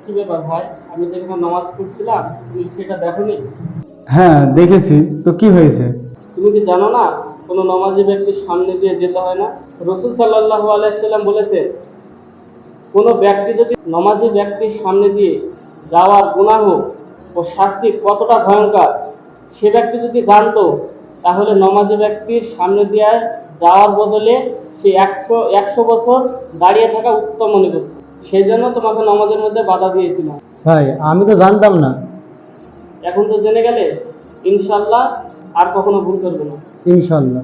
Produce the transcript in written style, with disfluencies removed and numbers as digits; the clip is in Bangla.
কি ব্যাপার ভাই, আমি যেখানে নামাজ পড়ছিলাম তুমি সেটা দেখোনি? হ্যাঁ দেখেছি, তো কি হয়েছে? তুমি কি জানো না কোনো নামাজি ব্যক্তির সামনে দিয়ে যেতে হয় না? রাসূল সাল্লাল্লাহু আলাইহি সাল্লাম বলেছেন, কোনো ব্যক্তি যদি নামাজি ব্যক্তির সামনে দিয়ে যাওয়ার গুনাহ ও শাস্তি কতটা ভয়ঙ্কর সে ব্যক্তি যদি জানতো, তাহলে নামাজি ব্যক্তির সামনে দিয়ে যাওয়ার বদলে সে একশো বছর দাঁড়িয়ে থাকা উত্তম মনে করত। সেই জন্য তোমাকে নামাজের মধ্যে বাধা দিয়েছিলাম। ভাই আমি তো জানতাম না। এখন তো জেনে গেলে, ইনশাল্লাহ আর কখনো ভুল করবে না। ইনশাল্লাহ।